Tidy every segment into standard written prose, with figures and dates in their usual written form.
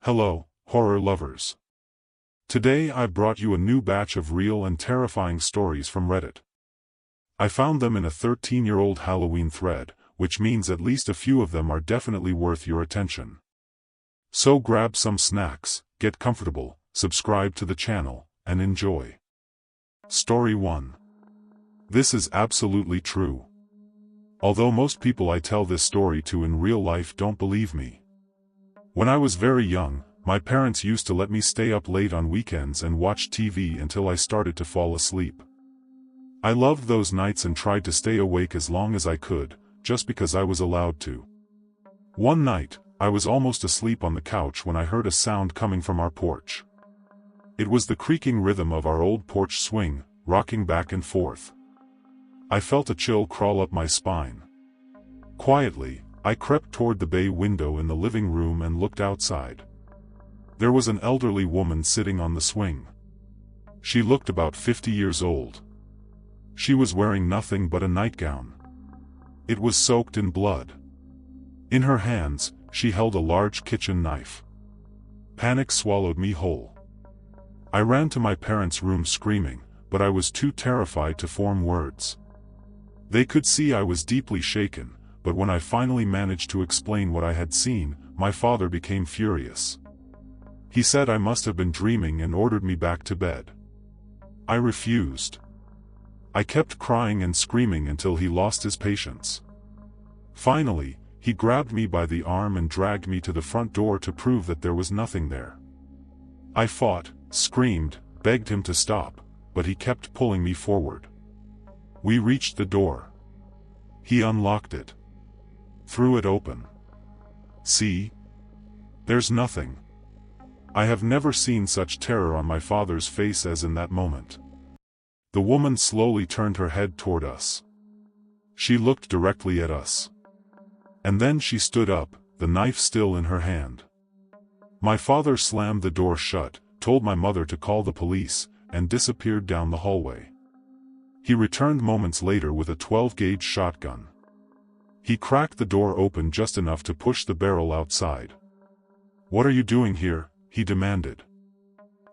Hello, horror lovers. Today I brought you a new batch of real and terrifying stories from Reddit. I found them in a 13-year-old Halloween thread, which means at least a few of them are definitely worth your attention. So grab some snacks, get comfortable, subscribe to the channel, and enjoy. Story 1. This is absolutely true. Although most people I tell this story to in real life don't believe me. When I was very young, my parents used to let me stay up late on weekends and watch TV until I started to fall asleep. I loved those nights and tried to stay awake as long as I could, just because I was allowed to. One night, I was almost asleep on the couch when I heard a sound coming from our porch. It was the creaking rhythm of our old porch swing, rocking back and forth. I felt a chill crawl up my spine. Quietly, I crept toward the bay window in the living room and looked outside. There was an elderly woman sitting on the swing. She looked about 50 years old. She was wearing nothing but a nightgown. It was soaked in blood. In her hands, she held a large kitchen knife. Panic swallowed me whole. I ran to my parents' room screaming, but I was too terrified to form words. They could see I was deeply shaken, but when I finally managed to explain what I had seen, my father became furious. He said I must have been dreaming and ordered me back to bed. I refused. I kept crying and screaming until he lost his patience. Finally, he grabbed me by the arm and dragged me to the front door to prove that there was nothing there. I fought, screamed, begged him to stop, but he kept pulling me forward. We reached the door. He unlocked it. Threw it open. See? There's nothing. I have never seen such terror on my father's face as in that moment. The woman slowly turned her head toward us. She looked directly at us. And then she stood up, the knife still in her hand. My father slammed the door shut, told my mother to call the police, and disappeared down the hallway. He returned moments later with a 12-gauge shotgun. He cracked the door open just enough to push the barrel outside. "What are you doing here?" he demanded.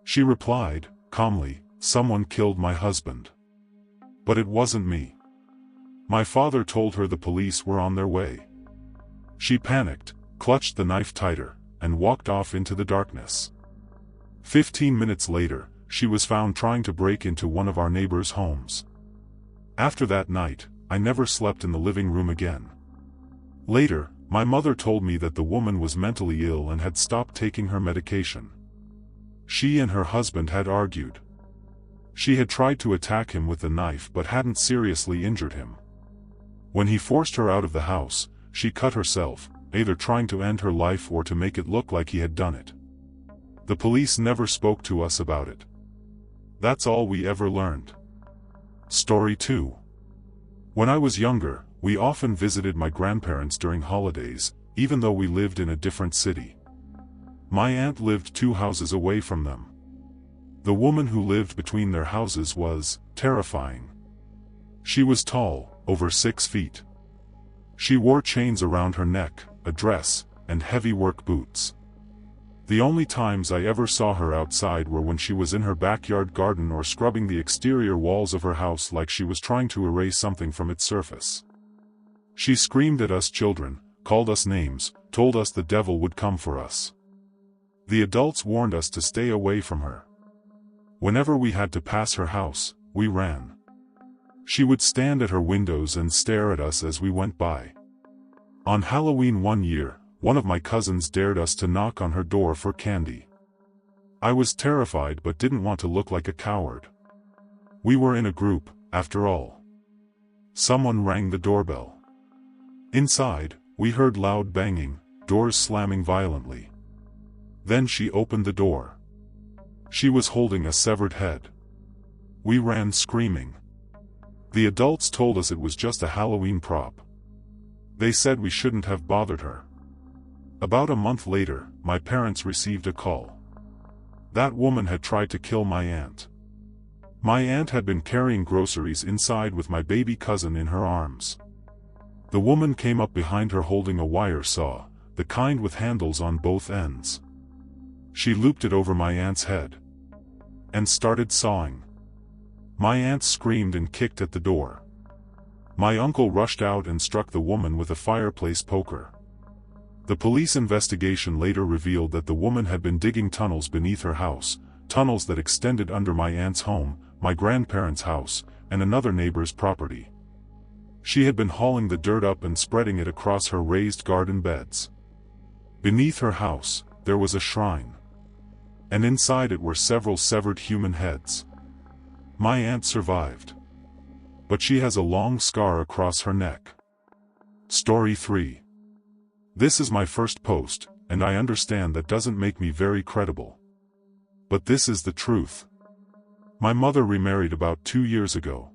She replied, calmly, "Someone killed my husband. But it wasn't me." My father told her the police were on their way. She panicked, clutched the knife tighter, and walked off into the darkness. 15 minutes later, she was found trying to break into one of our neighbors' homes. After that night, I never slept in the living room again. Later, my mother told me that the woman was mentally ill and had stopped taking her medication. She and her husband had argued. She had tried to attack him with the knife but hadn't seriously injured him. When he forced her out of the house, she cut herself, either trying to end her life or to make it look like he had done it. The police never spoke to us about it. That's all we ever learned. Story 2. When I was younger, we often visited my grandparents during holidays, even though we lived in a different city. My aunt lived 2 houses away from them. The woman who lived between their houses was terrifying. She was tall, over 6 feet. She wore chains around her neck, a dress, and heavy work boots. The only times I ever saw her outside were when she was in her backyard garden or scrubbing the exterior walls of her house like she was trying to erase something from its surface. She screamed at us children, called us names, told us the devil would come for us. The adults warned us to stay away from her. Whenever we had to pass her house, we ran. She would stand at her windows and stare at us as we went by. On Halloween one year, one of my cousins dared us to knock on her door for candy. I was terrified but didn't want to look like a coward. We were in a group, after all. Someone rang the doorbell. Inside, we heard loud banging, doors slamming violently. Then she opened the door. She was holding a severed head. We ran screaming. The adults told us it was just a Halloween prop. They said we shouldn't have bothered her. About a month later, my parents received a call. That woman had tried to kill my aunt. My aunt had been carrying groceries inside with my baby cousin in her arms. The woman came up behind her holding a wire saw, the kind with handles on both ends. She looped it over my aunt's head and started sawing. My aunt screamed and kicked at the door. My uncle rushed out and struck the woman with a fireplace poker. The police investigation later revealed that the woman had been digging tunnels beneath her house, tunnels that extended under my aunt's home, my grandparents' house, and another neighbor's property. She had been hauling the dirt up and spreading it across her raised garden beds. Beneath her house, there was a shrine, and inside it were several severed human heads. My aunt survived, but she has a long scar across her neck. Story 3. This is my first post, and I understand that doesn't make me very credible. But this is the truth. My mother remarried about 2 years ago.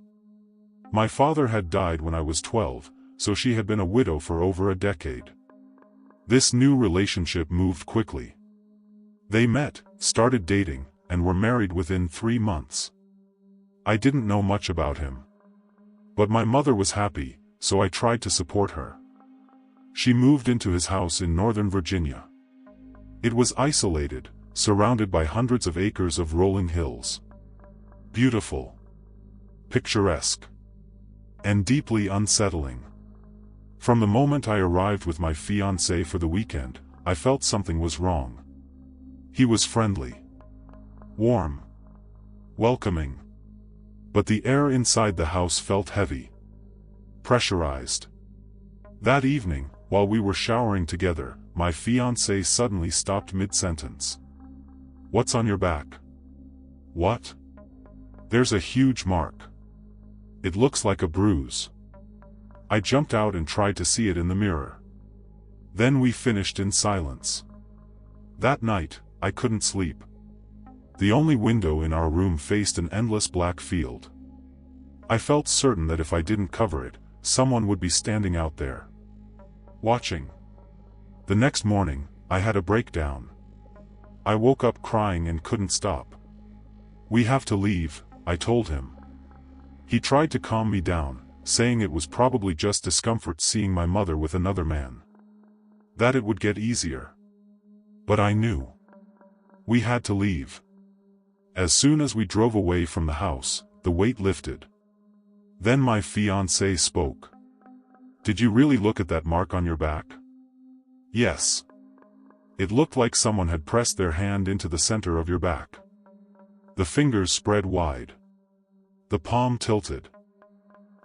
My father had died when I was 12, so she had been a widow for over a decade. This new relationship moved quickly. They met, started dating, and were married within 3 months. I didn't know much about him. But my mother was happy, so I tried to support her. She moved into his house in Northern Virginia. It was isolated, surrounded by hundreds of acres of rolling hills. Beautiful, picturesque, and deeply unsettling. From the moment I arrived with my fiancé for the weekend, I felt something was wrong. He was friendly, warm, welcoming. But the air inside the house felt heavy, pressurized. That evening, while we were showering together, my fiancé suddenly stopped mid-sentence. "What's on your back?" "What?" "There's a huge mark. It looks like a bruise." I jumped out and tried to see it in the mirror. Then we finished in silence. That night, I couldn't sleep. The only window in our room faced an endless black field. I felt certain that if I didn't cover it, someone would be standing out there, watching. The next morning, I had a breakdown. I woke up crying and couldn't stop. "We have to leave," I told him. He tried to calm me down, saying it was probably just discomfort seeing my mother with another man, that it would get easier. But I knew. We had to leave. As soon as we drove away from the house, the weight lifted. Then my fiancé spoke. "Did you really look at that mark on your back?" "Yes. It looked like someone had pressed their hand into the center of your back. The fingers spread wide. The palm tilted.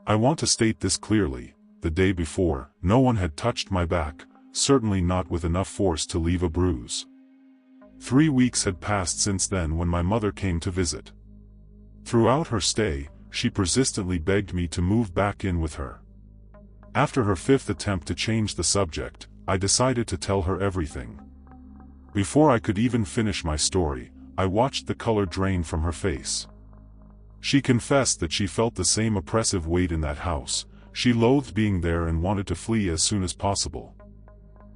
I want to state this clearly, the day before, no one had touched my back, certainly not with enough force to leave a bruise. 3 weeks had passed since then when my mother came to visit. Throughout her stay, she persistently begged me to move back in with her. After her 5th attempt to change the subject, I decided to tell her everything. Before I could even finish my story, I watched the color drain from her face. She confessed that she felt the same oppressive weight in that house. She loathed being there and wanted to flee as soon as possible.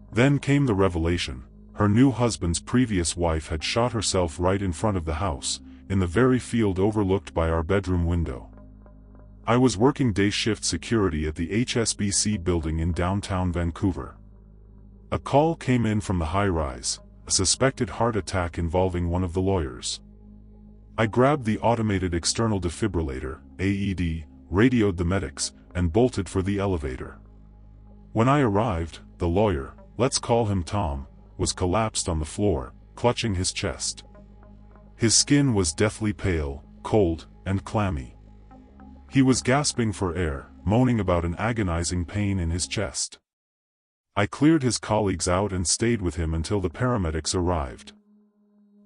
Then came the revelation. Her new husband's previous wife had shot herself right in front of the house, in the very field overlooked by our bedroom window. I was working day shift security at the HSBC building in downtown Vancouver. A call came in from the high-rise, a suspected heart attack involving one of the lawyers. I grabbed the automated external defibrillator, AED, radioed the medics, and bolted for the elevator. When I arrived, the lawyer, let's call him Tom, was collapsed on the floor, clutching his chest. His skin was deathly pale, cold, and clammy. He was gasping for air, moaning about an agonizing pain in his chest. I cleared his colleagues out and stayed with him until the paramedics arrived.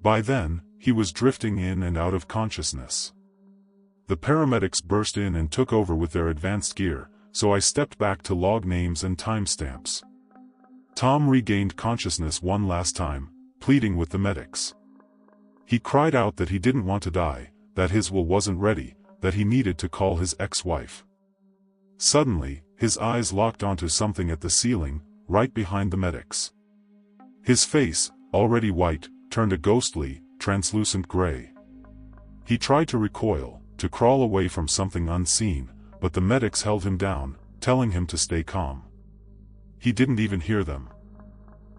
By then, he was drifting in and out of consciousness. The paramedics burst in and took over with their advanced gear, so I stepped back to log names and timestamps. Tom regained consciousness one last time, pleading with the medics. He cried out that he didn't want to die, that his will wasn't ready, that he needed to call his ex-wife. Suddenly, his eyes locked onto something at the ceiling, right behind the medics. His face, already white, turned a ghostly, translucent gray. He tried to recoil, to crawl away from something unseen, but the medics held him down, telling him to stay calm. He didn't even hear them.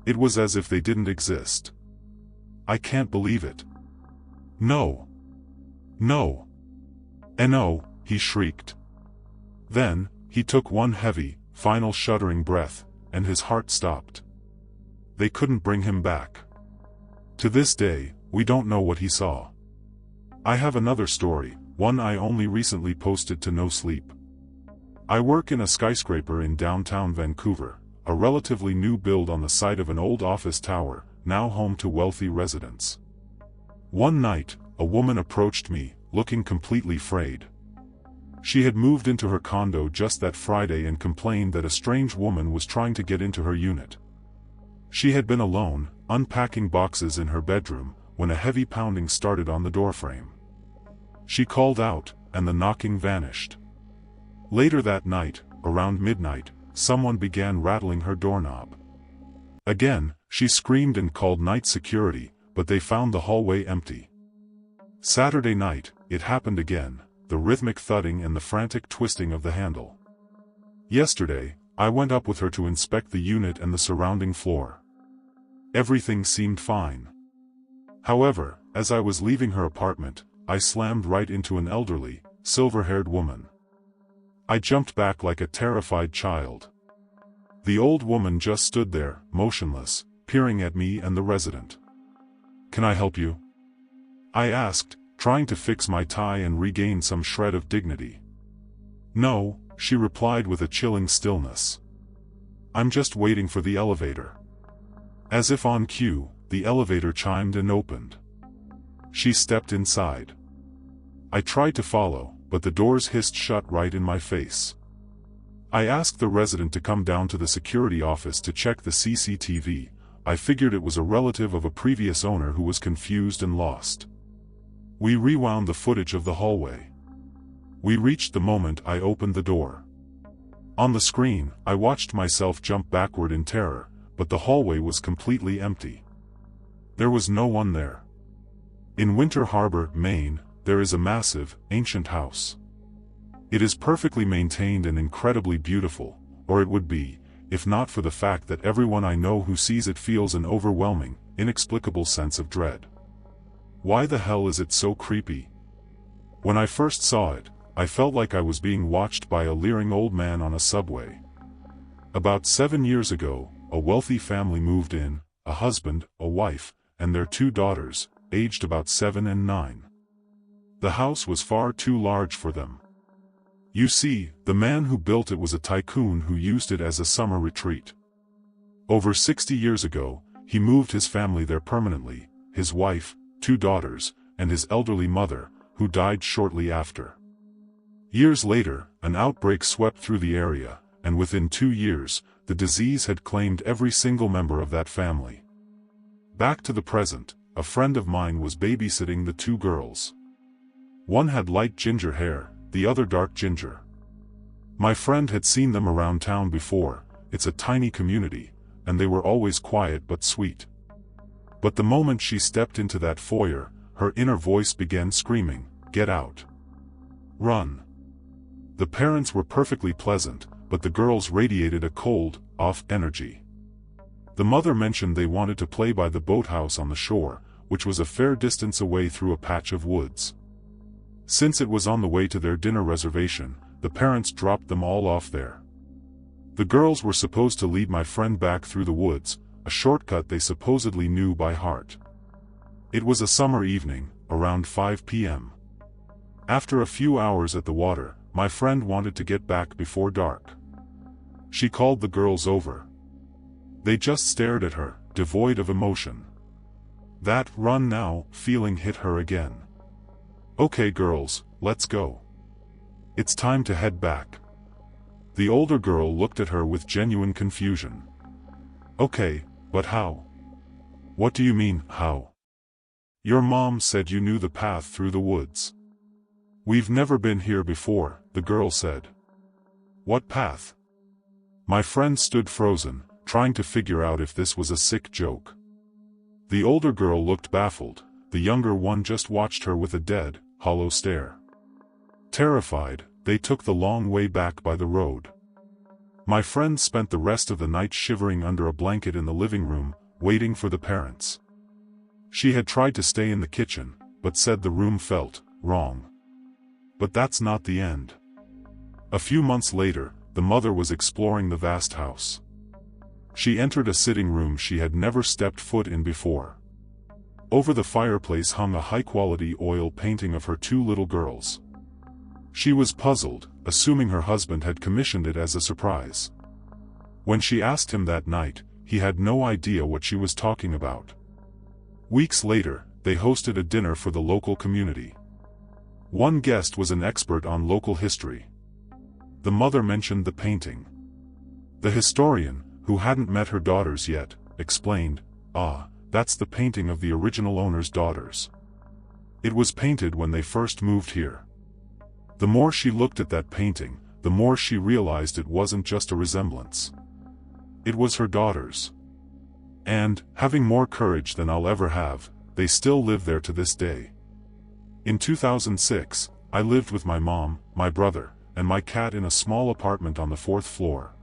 It was as if they didn't exist. I can't believe it. No. No. No, he shrieked. Then, he took one heavy, final shuddering breath, and his heart stopped. They couldn't bring him back. To this day, we don't know what he saw. I have another story, one I only recently posted to No Sleep. I work in a skyscraper in downtown Vancouver, a relatively new build on the site of an old office tower, now home to wealthy residents. One night, a woman approached me, looking completely frayed. She had moved into her condo just that Friday and complained that a strange woman was trying to get into her unit. She had been alone, unpacking boxes in her bedroom, when a heavy pounding started on the doorframe. She called out, and the knocking vanished. Later that night, around midnight, someone began rattling her doorknob. Again, she screamed and called night security, but they found the hallway empty. Saturday night, it happened again, the rhythmic thudding and the frantic twisting of the handle. Yesterday, I went up with her to inspect the unit and the surrounding floor. Everything seemed fine. However, as I was leaving her apartment, I slammed right into an elderly, silver-haired woman. I jumped back like a terrified child. The old woman just stood there, motionless, peering at me and the resident. "Can I help you?" I asked, trying to fix my tie and regain some shred of dignity. "No," she replied with a chilling stillness. "I'm just waiting for the elevator." As if on cue, the elevator chimed and opened. She stepped inside. I tried to follow, but the doors hissed shut right in my face. I asked the resident to come down to the security office to check the CCTV. I figured it was a relative of a previous owner who was confused and lost. We rewound the footage of the hallway. We reached the moment I opened the door. On the screen, I watched myself jump backward in terror, but the hallway was completely empty. There was no one there. In Winter Harbor, Maine, there is a massive, ancient house. It is perfectly maintained and incredibly beautiful, or it would be, if not for the fact that everyone I know who sees it feels an overwhelming, inexplicable sense of dread. Why the hell is it so creepy? When I first saw it, I felt like I was being watched by a leering old man on a subway. About 7 years ago, a wealthy family moved in, a husband, a wife, and their 2 daughters, aged about 7 and 9. The house was far too large for them. You see, the man who built it was a tycoon who used it as a summer retreat. Over 60 years ago, he moved his family there permanently, his wife, 2 daughters, and his elderly mother, who died shortly after. Years later, an outbreak swept through the area, and within 2 years, the disease had claimed every single member of that family. Back to the present, a friend of mine was babysitting the 2 girls. One had light ginger hair, the other dark ginger. My friend had seen them around town before. It's a tiny community, and they were always quiet but sweet. But the moment she stepped into that foyer, her inner voice began screaming, "Get out! Run!" The parents were perfectly pleasant, but the girls radiated a cold, off energy. The mother mentioned they wanted to play by the boathouse on the shore, which was a fair distance away through a patch of woods. Since it was on the way to their dinner reservation, the parents dropped them all off there. The girls were supposed to lead my friend back through the woods, a shortcut they supposedly knew by heart. It was a summer evening, around 5 p.m. After a few hours at the water, my friend wanted to get back before dark. She called the girls over. They just stared at her, devoid of emotion. That "run now" feeling hit her again. "Okay girls, let's go. It's time to head back." The older girl looked at her with genuine confusion. "Okay, but how?" "What do you mean, how?" "Your mom said you knew the path through the woods." "We've never been here before," the girl said. "What path?" My friend stood frozen, trying to figure out if this was a sick joke. The older girl looked baffled, the younger one just watched her with a dead, hollow stare. Terrified, they took the long way back by the road. My friend spent the rest of the night shivering under a blanket in the living room, waiting for the parents. She had tried to stay in the kitchen, but said the room felt wrong. But that's not the end. A few months later, the mother was exploring the vast house. She entered a sitting room she had never stepped foot in before. Over the fireplace hung a high-quality oil painting of her two little girls. She was puzzled, assuming her husband had commissioned it as a surprise. When she asked him that night, he had no idea what she was talking about. Weeks later, they hosted a dinner for the local community. One guest was an expert on local history. The mother mentioned the painting. The historian, who hadn't met her daughters yet, explained, "Ah, that's the painting of the original owner's daughters. It was painted when they first moved here." The more she looked at that painting, the more she realized it wasn't just a resemblance. It was her daughters. And, having more courage than I'll ever have, they still live there to this day. In 2006, I lived with my mom, my brother, and my cat in a small apartment on the 4th floor.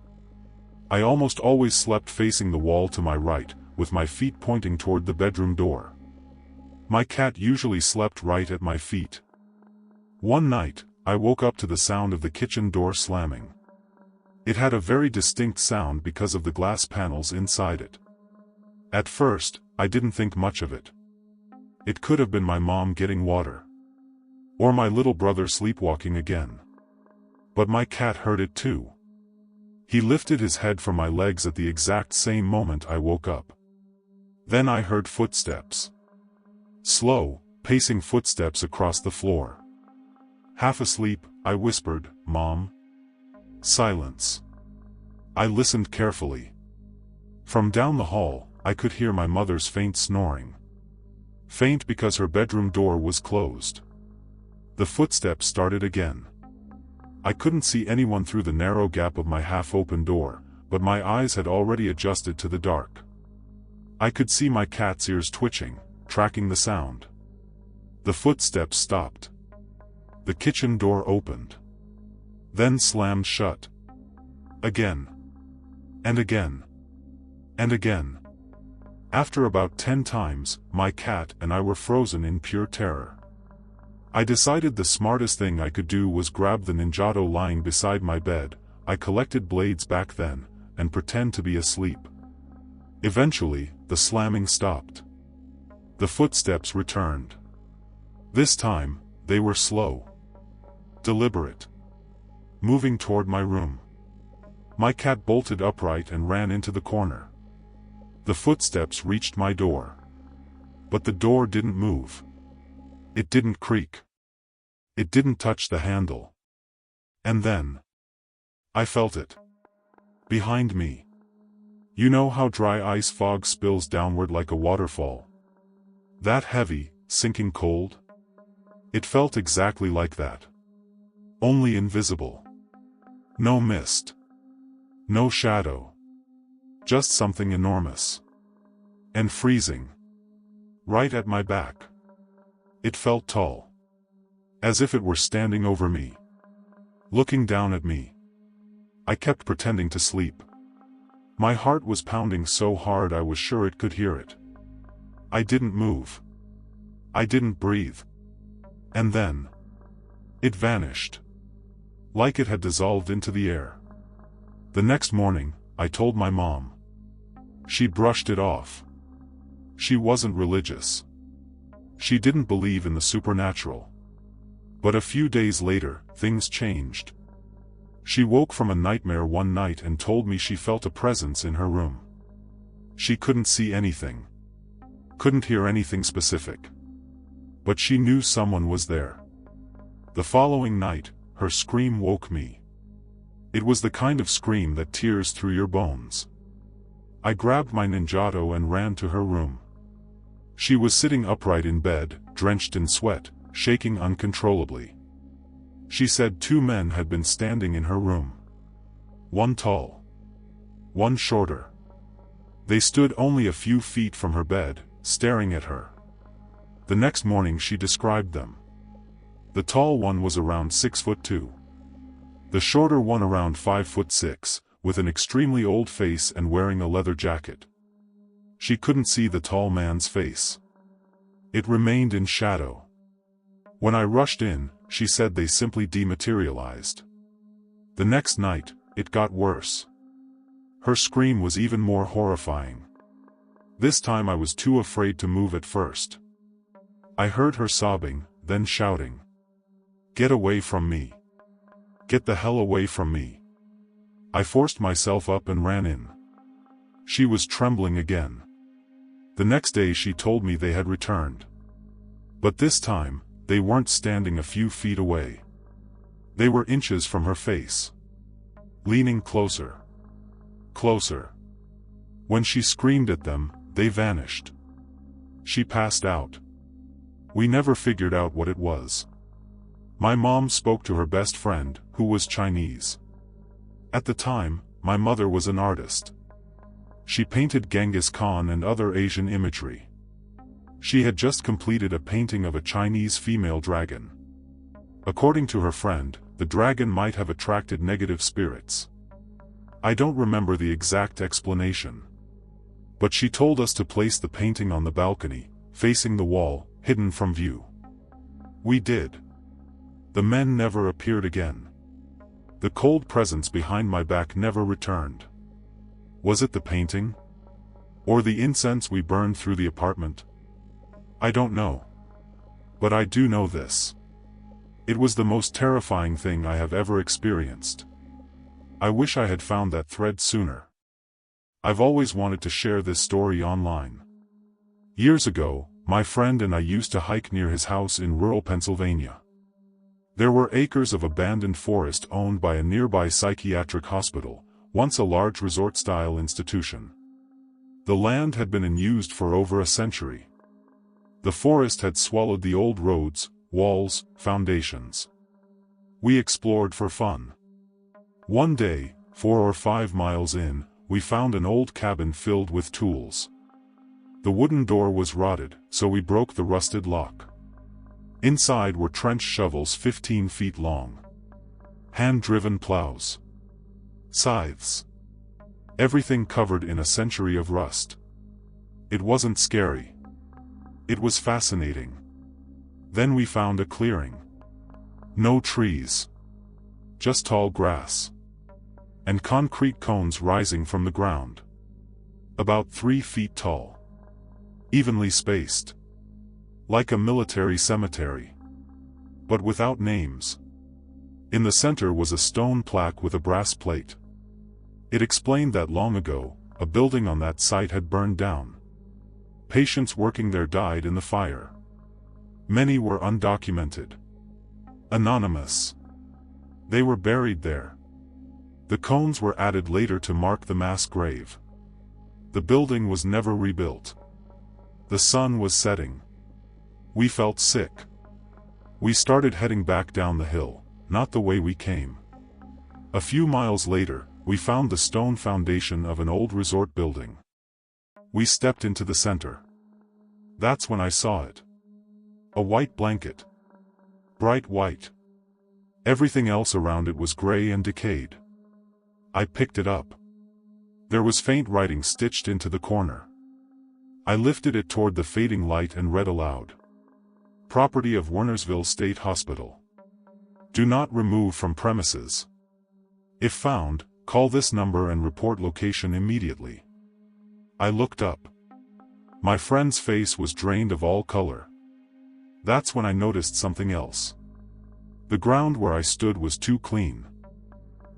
I almost always slept facing the wall to my right, with my feet pointing toward the bedroom door. My cat usually slept right at my feet. One night, I woke up to the sound of the kitchen door slamming. It had a very distinct sound because of the glass panels inside it. At first, I didn't think much of it. It could have been my mom getting water. Or my little brother sleepwalking again. But my cat heard it too. He lifted his head from my legs at the exact same moment I woke up. Then I heard footsteps. Slow, pacing footsteps across the floor. Half asleep, I whispered, "Mom?" Silence. I listened carefully. From down the hall, I could hear my mother's faint snoring. Faint because her bedroom door was closed. The footsteps started again. I couldn't see anyone through the narrow gap of my half-open door, but my eyes had already adjusted to the dark. I could see my cat's ears twitching, tracking the sound. The footsteps stopped. The kitchen door opened. Then slammed shut. Again. And again. And again. After about 10 times, my cat and I were frozen in pure terror. I decided the smartest thing I could do was grab the ninjato lying beside my bed. I collected blades back then, and pretend to be asleep. Eventually, the slamming stopped. The footsteps returned. This time, they were slow. Deliberate. Moving toward my room. My cat bolted upright and ran into the corner. The footsteps reached my door. But the door didn't move. It didn't creak. It didn't touch the handle. And then, I felt it. Behind me. You know how dry ice fog spills downward like a waterfall? That heavy, sinking cold? It felt exactly like that. Only invisible. No mist. No shadow. Just something enormous. And freezing. Right at my back. It felt tall. As if it were standing over me. Looking down at me. I kept pretending to sleep. My heart was pounding so hard I was sure it could hear it. I didn't move. I didn't breathe. And then, it vanished. Like it had dissolved into the air. The next morning, I told my mom. She brushed it off. She wasn't religious. She didn't believe in the supernatural. But a few days later, things changed. She woke from a nightmare one night and told me she felt a presence in her room. She couldn't see anything. Couldn't hear anything specific. But she knew someone was there. The following night, her scream woke me. It was the kind of scream that tears through your bones. I grabbed my ninjato and ran to her room. She was sitting upright in bed, drenched in sweat, shaking uncontrollably. She said 2 men had been standing in her room. One tall. One shorter. They stood only a few feet from her bed, staring at her. The next morning she described them. The tall one was around 6'2". The shorter one around 5'6", with an extremely old face and wearing a leather jacket. She couldn't see the tall man's face. It remained in shadow. When I rushed in, she said they simply dematerialized. The next night, it got worse. Her scream was even more horrifying. This time I was too afraid to move at first. I heard her sobbing, then shouting, "Get away from me! Get the hell away from me!" I forced myself up and ran in. She was trembling again. The next day she told me they had returned. But this time, they weren't standing a few feet away. They were inches from her face. Leaning closer. Closer. When she screamed at them, they vanished. She passed out. We never figured out what it was. My mom spoke to her best friend, who was Chinese. At the time, my mother was an artist. She painted Genghis Khan and other Asian imagery. She had just completed a painting of a Chinese female dragon. According to her friend, the dragon might have attracted negative spirits. I don't remember the exact explanation. But she told us to place the painting on the balcony, facing the wall, hidden from view. We did. The men never appeared again. The cold presence behind my back never returned. Was it the painting? Or the incense we burned through the apartment? I don't know. But I do know this. It was the most terrifying thing I have ever experienced. I wish I had found that thread sooner. I've always wanted to share this story online. Years ago, my friend and I used to hike near his house in rural Pennsylvania. There were acres of abandoned forest owned by a nearby psychiatric hospital, once a large resort-style institution. The land had been unused for over a century. The forest had swallowed the old roads, walls, foundations. We explored for fun. One day, 4 or 5 miles in, we found an old cabin filled with tools. The wooden door was rotted, so we broke the rusted lock. Inside were trench shovels 15 feet long. Hand-driven plows. Scythes. Everything covered in a century of rust. It wasn't scary. It was fascinating. Then we found a clearing. No trees. Just tall grass. And concrete cones rising from the ground. About 3 feet tall. Evenly spaced. Like a military cemetery. But without names. In the center was a stone plaque with a brass plate. It explained that long ago, a building on that site had burned down. Patients working there died in the fire. Many were undocumented. Anonymous. They were buried there. The cones were added later to mark the mass grave. The building was never rebuilt. The sun was setting. We felt sick. We started heading back down the hill, not the way we came. A few miles later, we found the stone foundation of an old resort building. We stepped into the center. That's when I saw it. A white blanket. Bright white. Everything else around it was gray and decayed. I picked it up. There was faint writing stitched into the corner. I lifted it toward the fading light and read aloud. Property of Wernersville State Hospital. Do not remove from premises. If found, call this number and report location immediately. I looked up. My friend's face was drained of all color. That's when I noticed something else. The ground where I stood was too clean.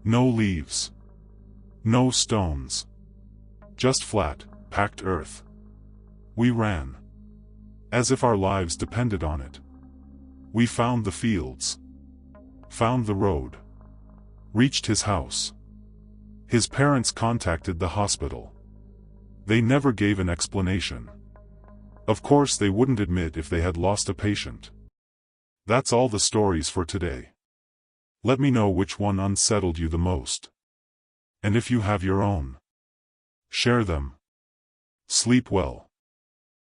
No leaves. No stones. Just flat, packed earth. We ran. As if our lives depended on it. We found the fields. Found the road. Reached his house. His parents contacted the hospital. They never gave an explanation. Of course they wouldn't admit if they had lost a patient. That's all the stories for today. Let me know which one unsettled you the most. And if you have your own, share them. Sleep well.